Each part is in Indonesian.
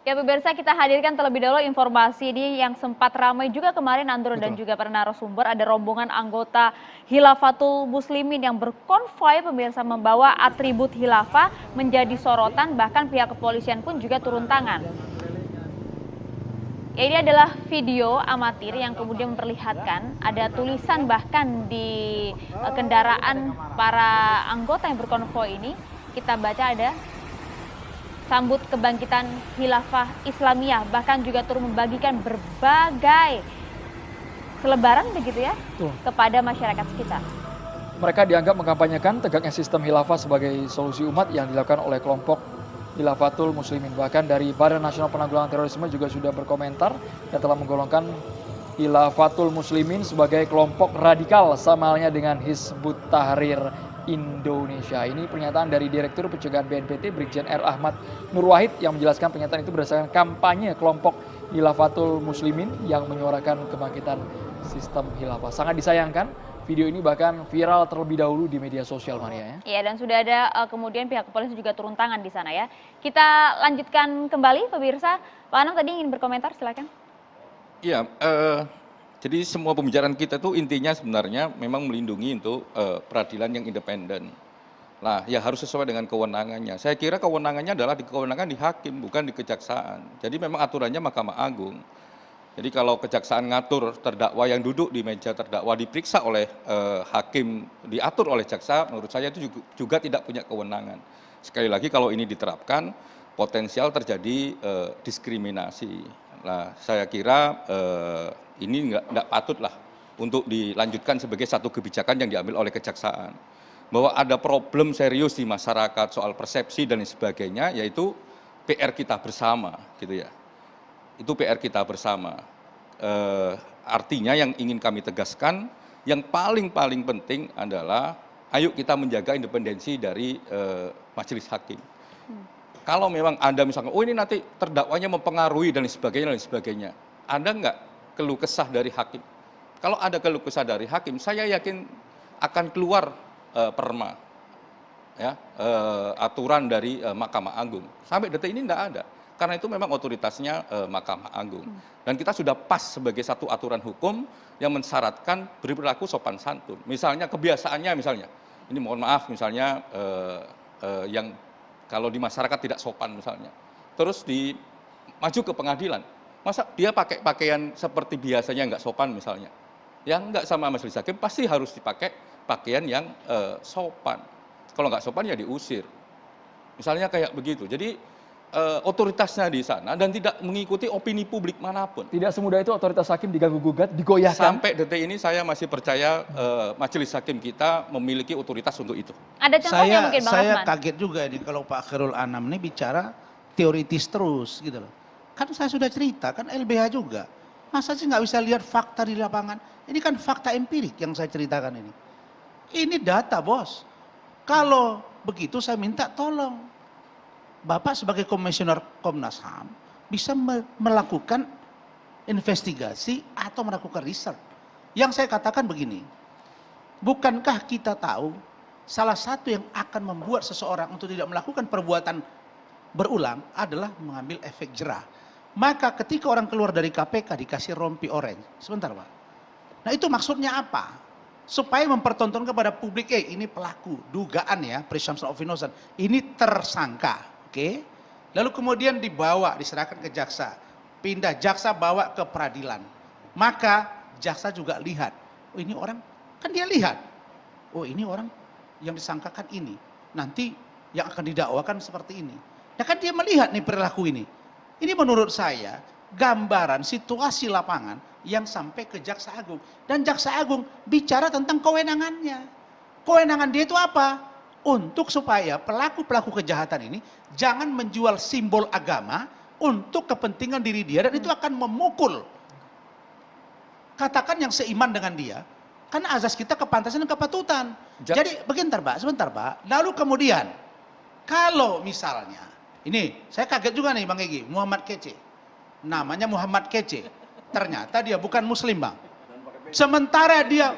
Ya pemirsa, kita hadirkan terlebih dahulu informasi ini yang sempat ramai juga kemarin Andro dan Betul. juga para narasumber. Ada rombongan anggota Hilafatul Muslimin yang berkonvoi pemirsa membawa atribut hilafah menjadi sorotan, bahkan pihak kepolisian pun juga turun tangan. Ya, ini adalah video amatir yang kemudian memperlihatkan ada tulisan bahkan di kendaraan para anggota yang berkonvoi ini. Kita baca ada sambut kebangkitan Khilafah Islamiyah, bahkan juga turun membagikan berbagai selebaran begitu ya kepada masyarakat sekitar. Mereka dianggap mengkampanyekan tegaknya sistem khilafah sebagai solusi umat yang dilakukan oleh kelompok Hilafatul Muslimin. Bahkan dari Badan Nasional Penanggulangan Terorisme juga sudah berkomentar dan telah menggolongkan Hilafatul Muslimin sebagai kelompok radikal sama halnya dengan Hizbut Tahrir Indonesia. Ini pernyataan dari Direktur Pencegahan BNPT Brigjen R. Ahmad Nur Wahid yang menjelaskan pernyataan itu berdasarkan kampanye kelompok Hilafatul Muslimin yang menyuarakan kebangkitan sistem khilafah. Sangat disayangkan video ini bahkan viral terlebih dahulu di media sosial, Maria ya. Iya, dan sudah ada kemudian pihak kepolisian juga turun tangan di sana ya. Kita lanjutkan kembali pemirsa. Pak Anam tadi ingin berkomentar, silakan. Iya, jadi semua pembicaraan kita itu intinya sebenarnya memang melindungi untuk peradilan yang independen. Nah, ya harus sesuai dengan kewenangannya. Saya kira kewenangannya adalah kewenangan di hakim, bukan di kejaksaan. Jadi memang aturannya Mahkamah Agung. Jadi kalau kejaksaan ngatur terdakwa yang duduk di meja terdakwa diperiksa oleh hakim, diatur oleh jaksa, menurut saya itu juga tidak punya kewenangan. Sekali lagi kalau ini diterapkan, potensial terjadi diskriminasi. Nah, saya kira ini nggak patut lah untuk dilanjutkan sebagai satu kebijakan yang diambil oleh kejaksaan. Bahwa ada problem serius di masyarakat soal persepsi dan sebagainya, yaitu PR kita bersama, gitu ya. Itu PR kita bersama. Artinya yang ingin kami tegaskan, yang paling penting adalah, ayo kita menjaga independensi dari majelis hakim. Kalau memang ada misalnya, oh ini nanti terdakwanya mempengaruhi dan sebagainya, ada nggak keluh kesah dari hakim? Kalau ada keluh kesah dari hakim, saya yakin akan keluar perma, ya, aturan dari Mahkamah Agung. Sampai detik ini nggak ada, karena itu memang otoritasnya Mahkamah Agung. Dan kita sudah pas sebagai satu aturan hukum yang mensyaratkan berperilaku sopan santun. Misalnya kebiasaannya, misalnya, ini mohon maaf, misalnya yang kalau di masyarakat tidak sopan misalnya, terus maju ke pengadilan, masa dia pakai pakaian seperti biasanya nggak sopan misalnya, yang nggak sama majelis hakim pasti harus dipakai pakaian yang sopan. Kalau nggak sopan ya diusir, misalnya kayak begitu. Jadi otoritasnya di sana dan tidak mengikuti opini publik manapun. Tidak semudah itu otoritas hakim diganggu-gugat, digoyahkan. Sampai detik ini saya masih percaya majelis hakim kita memiliki otoritas untuk itu. Ada contohnya mungkin Bang Saya Rasman? kaget juga ini kalau Pak Khairul Anam ini bicara teoritis terus gitu loh. Kan saya sudah cerita, kan LBH juga. Masa sih nggak bisa lihat fakta di lapangan? Ini kan fakta empirik yang saya ceritakan ini. Ini data, bos. Kalau begitu saya minta tolong Bapak sebagai komisioner Komnas HAM bisa melakukan investigasi atau melakukan riset. Yang saya katakan begini, bukankah kita tahu salah satu yang akan membuat seseorang untuk tidak melakukan perbuatan berulang adalah mengambil efek jerah. Maka ketika orang keluar dari KPK dikasih rompi orange, sebentar Pak. Nah itu maksudnya apa? Supaya mempertontonkan kepada publik, ini pelaku, dugaan ya, presumption of innocence, ini tersangka. Oke, lalu kemudian diserahkan ke jaksa, pindah jaksa bawa ke peradilan, maka jaksa juga lihat, oh ini orang, kan dia lihat, oh ini orang yang disangkakan ini, nanti yang akan didakwakan seperti ini, ya kan dia melihat nih perilaku ini menurut saya gambaran situasi lapangan yang sampai ke Jaksa Agung, dan Jaksa Agung bicara tentang kewenangannya, kewenangan dia itu apa? Untuk supaya pelaku-pelaku kejahatan ini jangan menjual simbol agama untuk kepentingan diri dia, dan itu akan memukul, katakan yang seiman dengan dia, karena azas kita kepantasan dan kepatutan. Jadi sebentar Pak, lalu kemudian kalau misalnya, ini saya kaget juga nih Bang Egy, Muhammad Kece, namanya Muhammad Kece, ternyata dia bukan muslim Bang, sementara dia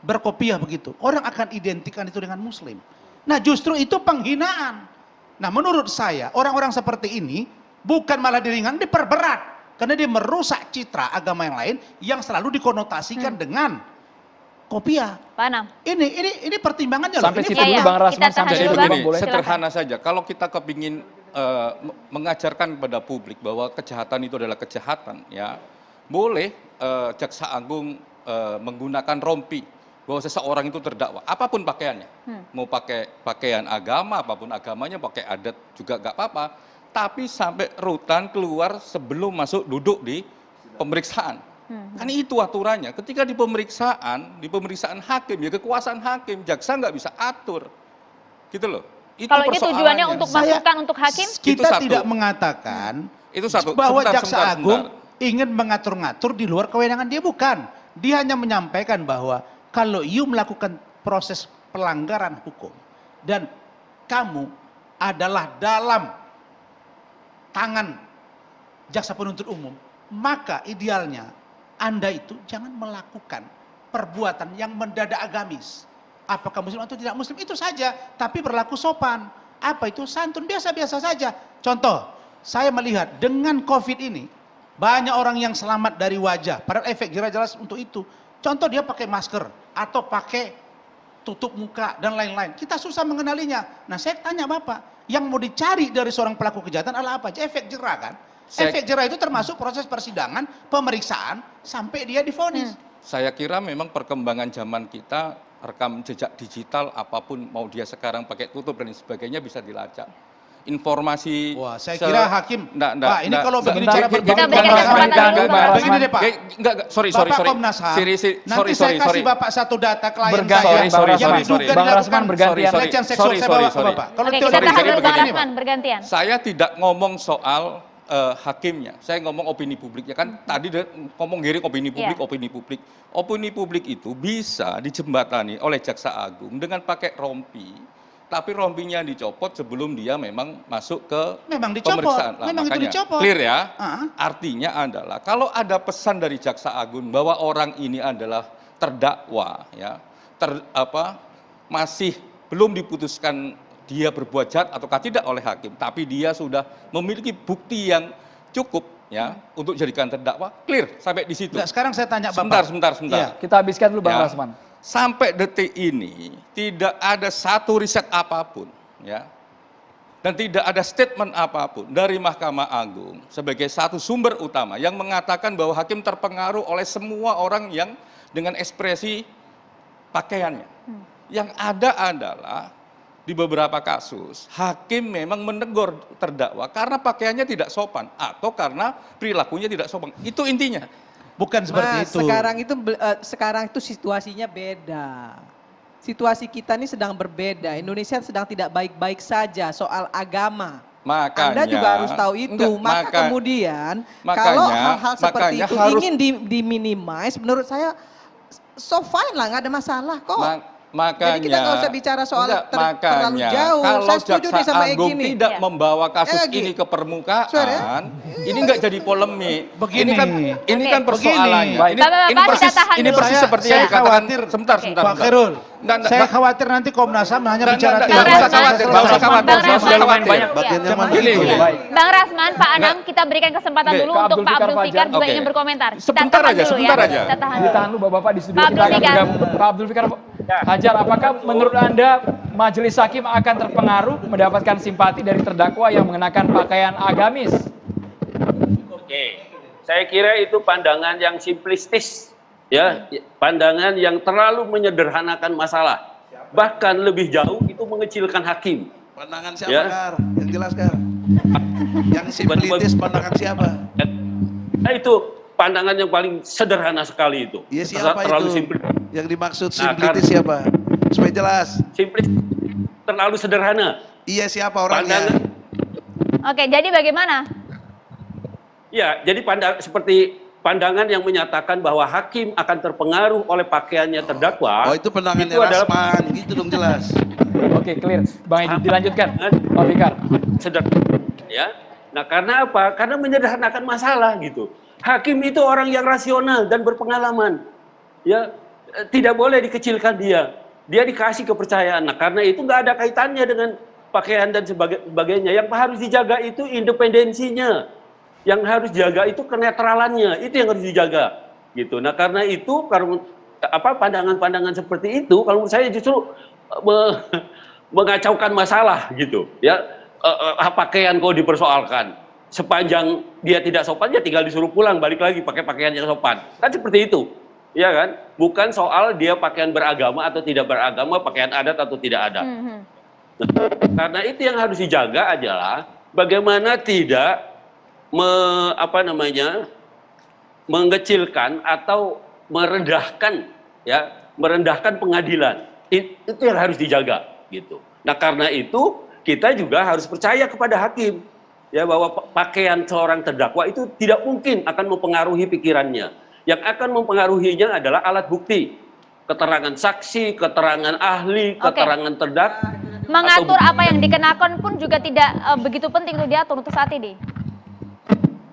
berkopiah begitu, orang akan identikan itu dengan muslim. Nah justru itu penghinaan. Nah menurut saya orang-orang seperti ini Bukan malah diringan, diperberat. Karena dia merusak citra agama yang lain yang selalu dikonotasikan dengan kopiah. Pak Anam. Ini pertimbangannya Sampai loh. situ Iya, dulu iya. Bang Rasman, Kita tahan sampai Jadi situ dulu, dulu Bang. begini, boleh. sederhana saja. Kalau kita kepingin mengajarkan kepada publik bahwa kejahatan itu adalah kejahatan, ya boleh Jaksa Agung menggunakan rompi bahwa seseorang itu terdakwa, apapun pakaiannya, mau pakai pakaian agama, apapun agamanya, pakai adat juga nggak apa-apa. Tapi sampai rutan keluar sebelum masuk duduk di pemeriksaan. Kan itu aturannya. Ketika di pemeriksaan hakim, ya kekuasaan hakim, jaksa nggak bisa atur. Gitu loh. Itu Kalau ini tujuannya persoalannya. untuk masukan untuk hakim? Itu Kita satu. tidak mengatakan Itu satu. bahwa Sebentar, Jaksa sebentar, Agung sebentar. ingin mengatur-ngatur di luar kewenangan dia, bukan. Dia hanya menyampaikan bahwa kalau you melakukan proses pelanggaran hukum dan kamu adalah dalam tangan jaksa penuntut umum, maka idealnya Anda itu jangan melakukan perbuatan yang mendadak agamis. Apakah muslim atau tidak muslim, itu saja, tapi berlaku sopan. Apa itu? Santun, biasa-biasa saja. Contoh, saya melihat dengan COVID ini, banyak orang yang selamat dari wajah, padahal efek jerah jelas untuk itu. Contoh, dia pakai masker, atau pakai tutup muka, dan lain-lain. Kita susah mengenalinya. Nah, saya tanya Bapak, yang mau dicari dari seorang pelaku kejahatan adalah apa? Efek jerah kan? Efek jerah itu termasuk proses persidangan, pemeriksaan, sampai dia divonis. Saya kira memang perkembangan zaman kita, rekam jejak digital apapun, mau dia sekarang pakai tutup dan sebagainya bisa dilacak. Informasi. Wah, saya kira hakim. Pak, ini kalau begini Sebentar, cara jadi Kita berpikir berikan Bang kesempatan Rasman, dulu, Bang Bang Rasman. begini deh Pak. Enggak, sorry. Bapak Komnas HAM, nanti saya kasih Bapak satu data klien Bergantian, saya Bang yang Rasman. diduga Bang dilakukan Rasman bergantian. pelecehan seksual, saya bawa ke Bapak. Kalau Oke, kita teori tahan jadi dulu Bang begini, Rasman, bergantian. Saya tidak ngomong soal hakimnya, saya ngomong opini publiknya. Kan tadi ngomong giring opini publik, Iya. opini publik. Opini publik itu bisa dijembatani oleh Jaksa Agung dengan pakai rompi, tapi rompinya dicopot sebelum dia memang masuk ke Memang dicopot, pemeriksaan. Nah, memang itu makanya, dicopot. clear ya? Ah. Artinya adalah kalau ada pesan dari Jaksa Agung bahwa orang ini adalah terdakwa, ya, masih belum diputuskan dia berbuat jahat ataukah tidak oleh hakim, tapi dia sudah memiliki bukti yang cukup, ya, untuk jadikan terdakwa, clear sampai di situ. Enggak, sekarang saya tanya Bapak. Sebentar. Iya. Kita habiskan dulu Bang Ya. Rasman. Sampai detik ini tidak ada satu riset apapun, ya, dan tidak ada statement apapun dari Mahkamah Agung sebagai satu sumber utama yang mengatakan bahwa hakim terpengaruh oleh semua orang yang dengan ekspresi pakaiannya. Yang ada adalah di beberapa kasus hakim memang menegur terdakwa karena pakaiannya tidak sopan atau karena perilakunya tidak sopan. Itu intinya. Bukan seperti Mas, itu. sekarang itu situasinya beda. Situasi kita ini sedang berbeda. Indonesia sedang tidak baik-baik saja soal agama. Makanya Anda juga harus tahu itu. Kemudian kalau hal-hal seperti itu ingin diminimize, menurut saya so fine lah, nggak ada masalah kok. Makanya, jadi kita nggak usah bicara soal terlalu makanya, jauh. kalau Saya setuju Jaksa nih sama Agung Egy nih. tidak Ya. membawa kasus Egy. ini ke permukaan, Suara? ini nggak jadi polemik. Begini. Ini kan Oke. persoalannya. Begini. Ini, Bapak-bapak, ini persis, kita tahan ini dulu. persis seperti yang Saya dikatakan. khawatir. Sebentar. Pak Khairul, Nggak, saya khawatir nanti Komnas HAM hanya bicara nggak, teori. nggak usah khawatir, nggak usah khawatir. Bang Saya Rasman. sudah lumayan banyak. Bagian yang mana Gini, itu? gini. Baik. Bang Rasman, Pak Anam, kita berikan kesempatan Oke, dulu Kak untuk Abdul Pak Fikar Abdul Fikar Fajar. juga Oke. ingin berkomentar. Kita Sebentar tahan aja, dulu sebentar ya. aja. Kita tahan dulu. Ditahan dulu Bapak di studio. Pak Kita akan Abdul Fikar. bergabung. Pak Abdul Fikar Hajar, apakah menurut Anda majelis hakim akan terpengaruh mendapatkan simpati dari terdakwa yang mengenakan pakaian agamis? Oke, saya kira itu pandangan yang simplistis, ya, pandangan yang terlalu menyederhanakan masalah. Bahkan lebih jauh itu mengecilkan hakim. Pandangan siapa, Ya. Kar? Yang jelas, Kar. Yang simplitis pandangan siapa? Nah, itu pandangan yang paling sederhana sekali itu. Iya, siapa Terlalu itu? simplis. Yang dimaksud Nah, simplitis siapa? Supaya jelas. Simplis, terlalu sederhana. Iya, siapa orangnya? Pandangan, Oke, jadi bagaimana? ya, jadi seperti pandangan yang menyatakan bahwa hakim akan terpengaruh oleh pakaiannya terdakwa. Oh, itu pandangannya itu adalah Rasman. Gitu dong, jelas. Oke, clear. Bang Edi, dilanjutkan. Pak Fikar. sederhana, ya. Nah, karena apa? Karena menyederhanakan masalah gitu. Hakim itu orang yang rasional dan berpengalaman. Ya, tidak boleh dikecilkan dia. Dia dikasih kepercayaan. Nah, karena itu nggak ada kaitannya dengan pakaian dan sebagainya. Yang harus dijaga itu independensinya. Yang harus dijaga itu kenetralannya. Itu yang harus dijaga. Gitu. Nah, karena itu pandangan-pandangan seperti itu kalau menurut saya justru mengacaukan masalah gitu. Ya, pakaian kok dipersoalkan. Sepanjang dia tidak sopan, ya tinggal disuruh pulang, balik lagi pakai pakaian yang sopan. Kan seperti itu. Ya kan? Bukan soal dia pakaian beragama atau tidak beragama, pakaian adat atau tidak adat. Karena itu yang harus dijaga adalah bagaimana tidak mengecilkan atau merendahkan pengadilan. Itu yang harus dijaga gitu. Nah, karena itu kita juga harus percaya kepada hakim ya, bahwa pakaian seorang terdakwa itu tidak mungkin akan mempengaruhi pikirannya. Yang akan mempengaruhinya adalah alat bukti, keterangan saksi, keterangan ahli, keterangan terdakwa. Mengatur apa yang dikenakan pun juga tidak begitu penting untuk diatur untuk saat ini.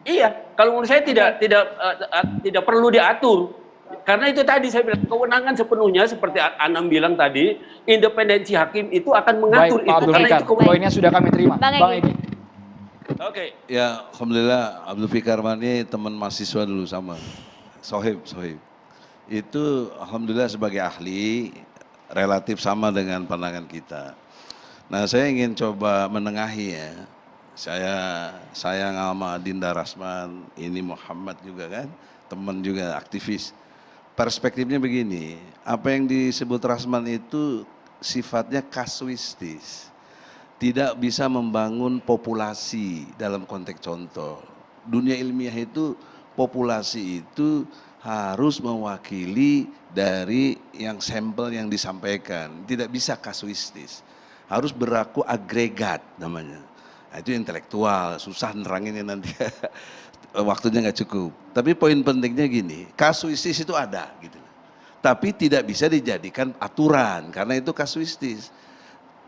Iya, kalau menurut saya tidak perlu diatur. Karena itu tadi saya bilang, kewenangan sepenuhnya seperti Anam bilang tadi, independensi hakim itu akan mengatur. Baik, Pak Abdul Fikar, poinnya sudah kami terima. Bang Egy. Oke. Ya, alhamdulillah Abdul Fikar ini teman mahasiswa dulu sama. Sohib. Itu alhamdulillah sebagai ahli relatif sama dengan pandangan kita. Nah, saya ingin coba menengahi ya. Saya sayang sama Dinda Rasman, ini Muhammad juga kan, teman juga aktivis. Perspektifnya begini, apa yang disebut Rasman itu sifatnya kasuistis. Tidak bisa membangun populasi dalam konteks contoh. Dunia ilmiah itu, populasi itu harus mewakili dari yang sampel yang disampaikan. Tidak bisa kasuistis. Harus berlaku agregat namanya. Nah, itu intelektual, susah neranginnya nanti. Waktunya nggak cukup. Tapi poin pentingnya gini, kasuistis itu ada gitu. Tapi tidak bisa dijadikan aturan karena itu kasuistis.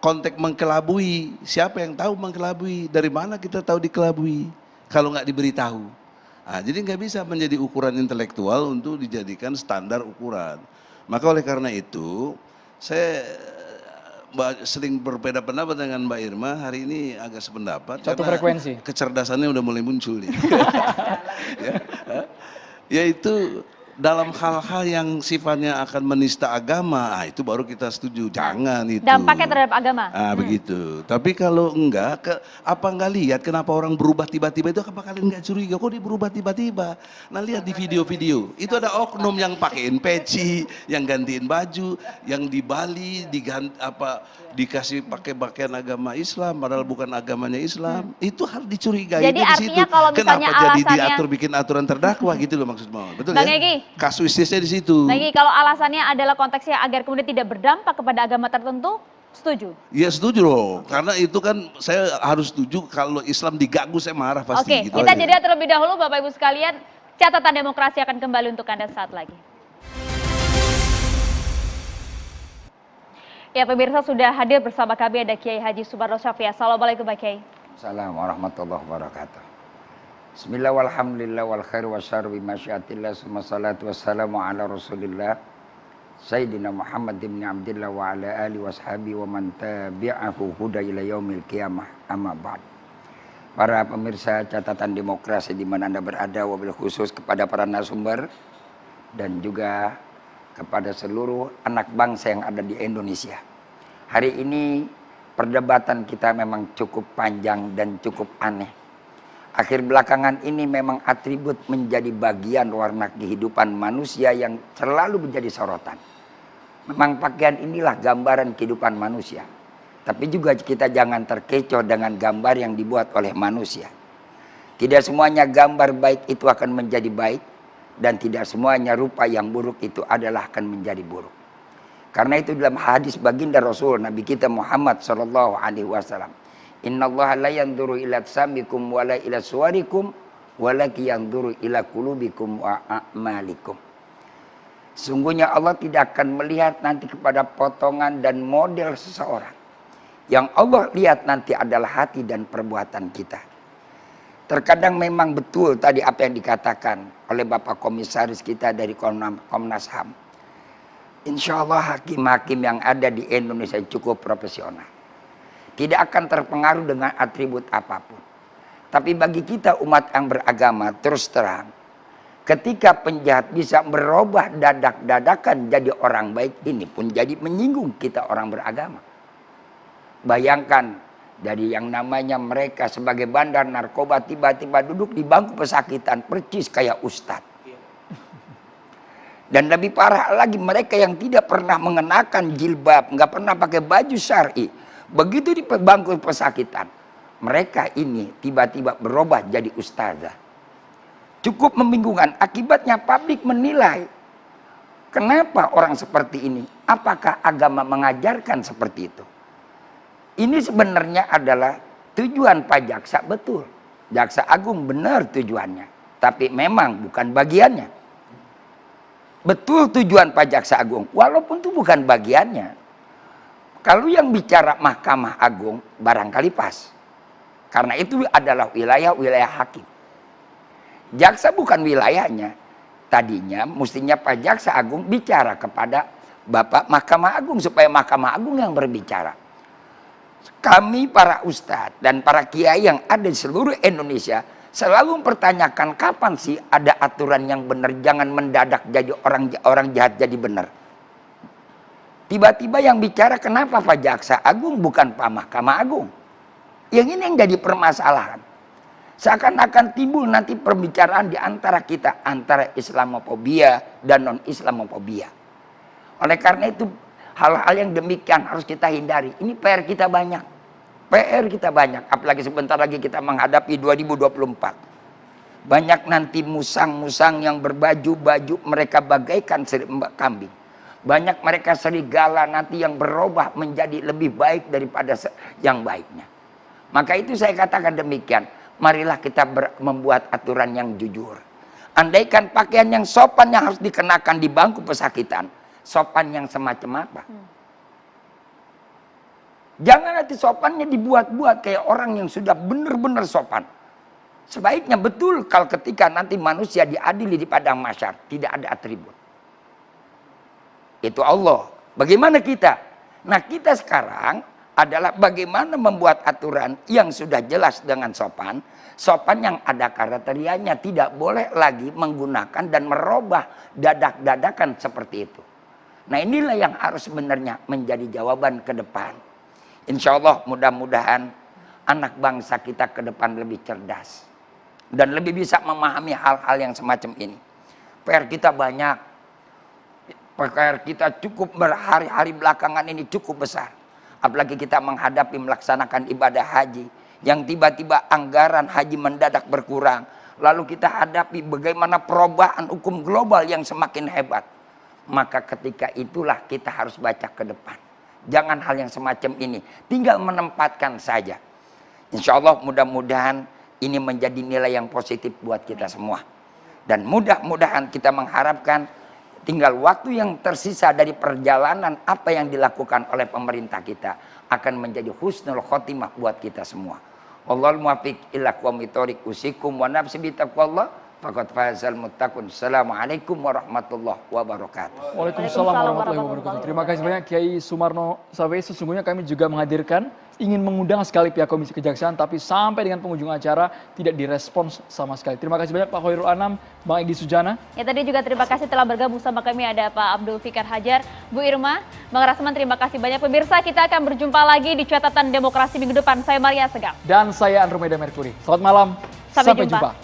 Konteks mengkelabui, siapa yang tahu mengkelabui? Dari mana kita tahu dikelabui? Kalau nggak diberitahu. Nah, jadi nggak bisa menjadi ukuran intelektual untuk dijadikan standar ukuran. Maka oleh karena itu, saya sering berbeda pendapat dengan Mbak Irma, hari ini agak sependapat. Satu frekuensi. Kecerdasannya udah mulai muncul nih. Yaitu dalam hal-hal yang sifatnya akan menista agama, itu baru kita setuju. Jangan itu. Dampaknya terhadap agama. Begitu. Tapi kalau enggak, apa enggak lihat kenapa orang berubah tiba-tiba itu, apa kalian enggak curiga kok dia berubah tiba-tiba? Nah, lihat di video-video, itu ada oknum yang pakein peci, yang gantiin baju, yang di Bali dikasih pakai pakaian agama Islam, padahal bukan agamanya Islam. Itu harus dicurigai. Jadi artinya kalau misalnya kenapa jadi alasannya diatur bikin aturan terdakwa gitu loh maksud mau. Betul Bang ya? Egy. Kasuistisnya di situ. Bang Egy, kalau alasannya adalah konteksnya agar kemudian tidak berdampak kepada agama tertentu, setuju? Iya setuju loh, karena itu kan saya harus setuju kalau Islam diganggu saya marah pasti. Oke, gitu kita aja. jeda terlebih dahulu Bapak Ibu sekalian, catatan demokrasi akan kembali untuk Anda saat lagi. Ya, pemirsa, sudah hadir bersama kami ada Kiai Haji Subarno Syafi'i. Assalamualaikum Pak Kiai. Assalamualaikum warahmatullahi wabarakatuh. Bismillah walhamdulillah wal khair wa syarr bi masyiatillah summa salatu wassalamu ala Rasulillah Sayyidina Muhammad bin Abdillah wa ala alihi washabi wa man tabi'ahu huda ila yaumil qiyamah amma ba'd. Para pemirsa catatan demokrasi di mana Anda berada, wabil khusus kepada para narasumber dan juga kepada seluruh anak bangsa yang ada di Indonesia. Hari ini perdebatan kita memang cukup panjang dan cukup aneh. Akhir belakangan ini memang atribut menjadi bagian warna kehidupan manusia yang selalu menjadi sorotan. Memang pakaian inilah gambaran kehidupan manusia. Tapi juga kita jangan terkecoh dengan gambar yang dibuat oleh manusia. Tidak semuanya gambar baik itu akan menjadi baik. Dan tidak semuanya rupa yang buruk itu adalah akan menjadi buruk. Karena itu dalam hadis baginda Rasul Nabi kita Muhammad SAW. Innallaha la yanzuru ila samikum wala ila suwarikum walaki yanzuru ila qulubikum wa a'malikum. Sungguhnya Allah tidak akan melihat nanti kepada potongan dan model seseorang. Yang Allah lihat nanti adalah hati dan perbuatan kita. Terkadang memang betul tadi apa yang dikatakan oleh Bapak Komisaris kita dari Komnas HAM. Insya Allah hakim-hakim yang ada di Indonesia cukup profesional. tidak akan terpengaruh dengan atribut apapun. Tapi bagi kita umat yang beragama, terus terang, ketika penjahat bisa berubah dadak-dadakan jadi orang baik, ini pun jadi menyinggung kita orang beragama. Bayangkan, dari yang namanya mereka sebagai bandar narkoba, tiba-tiba duduk di bangku pesakitan, percis kayak ustadz. Dan lebih parah lagi, mereka yang tidak pernah mengenakan jilbab, nggak pernah pakai baju syar'i, begitu di bangku pesakitan, mereka ini tiba-tiba berubah jadi ustazah. Cukup membingungkan. Akibatnya publik menilai, kenapa orang seperti ini? Apakah agama mengajarkan seperti itu? Ini sebenarnya adalah tujuan Pak Jaksa, betul. Jaksa Agung benar tujuannya, tapi memang bukan bagiannya. Betul tujuan Pak Jaksa Agung, walaupun itu bukan bagiannya. Kalau yang bicara Mahkamah Agung barangkali pas. Karena itu adalah wilayah hakim. Jaksa bukan wilayahnya. Tadinya mestinya Pak Jaksa Agung bicara kepada Bapak Mahkamah Agung supaya Mahkamah Agung yang berbicara. Kami para ustadz dan para kiai yang ada di seluruh Indonesia selalu mempertanyakan kapan sih ada aturan yang benar, jangan mendadak jadi orang jahat jadi benar. Tiba-tiba yang bicara kenapa Pak Jaksa Agung bukan Pak Mahkamah Agung. Yang ini yang jadi permasalahan. Seakan-akan timbul nanti perbicaraan di antara kita, antara Islamofobia dan non-Islamofobia. Oleh karena itu, hal-hal yang demikian harus kita hindari. Ini PR kita banyak. PR kita banyak. Apalagi sebentar lagi kita menghadapi 2024. Banyak nanti musang-musang yang berbaju-baju mereka bagaikan kambing. Banyak mereka serigala nanti yang berubah menjadi lebih baik daripada yang baiknya. Maka itu saya katakan demikian. Marilah kita membuat aturan yang jujur. Andaikan pakaian yang sopan yang harus dikenakan di bangku pesakitan, sopan yang semacam apa? Jangan nanti sopannya dibuat-buat kayak orang yang sudah benar-benar sopan. Sebaiknya betul kalau ketika nanti manusia diadili di padang mahsyar, tidak ada atribut. Itu Allah. Bagaimana kita? Nah, kita sekarang adalah bagaimana membuat aturan yang sudah jelas dengan sopan. Sopan yang ada kriterianya, tidak boleh lagi menggunakan dan merubah dadak-dadakan seperti itu. Nah, inilah yang harus sebenarnya menjadi jawaban ke depan. Insya Allah mudah-mudahan anak bangsa kita ke depan lebih cerdas. Dan lebih bisa memahami hal-hal yang semacam ini. PR kita banyak. PR kita cukup berhari-hari belakangan ini cukup besar. Apalagi kita menghadapi melaksanakan ibadah haji. Yang tiba-tiba anggaran haji mendadak berkurang. Lalu kita hadapi bagaimana perubahan hukum global yang semakin hebat. Maka ketika itulah kita harus baca ke depan. Jangan hal yang semacam ini. Tinggal menempatkan saja. Insya Allah mudah-mudahan ini menjadi nilai yang positif buat kita semua. Dan mudah-mudahan kita mengharapkan tinggal waktu yang tersisa dari perjalanan apa yang dilakukan oleh pemerintah kita akan menjadi husnul khotimah buat kita semua. Wallahul muwaffiq ila aqwamit thoriq. Usikum wa nafsi bi taqwallah faqad fazal muttaqun. Assalamualaikum warahmatullahi wabarakatuh. Waalaikumsalam warahmatullahi wabarakatuh. Terima kasih banyak Kiai Sumarno Sawe. Sesungguhnya kami juga menghadirkan, ingin mengundang sekali pihak Komisi Kejaksaan, tapi sampai dengan penghujung acara tidak direspons sama sekali. Terima kasih banyak Pak Khairul Anam, Bang Egy Sujana. Ya, tadi juga terima kasih telah bergabung sama kami, ada Pak Abdul Fikar Hajar, Bu Irma, Bang Rasman, terima kasih banyak. Pemirsa, kita akan berjumpa lagi di Catatan Demokrasi minggu depan. Saya Maria Segaf. Dan saya Andromeda Mercury. Selamat malam, sampai jumpa.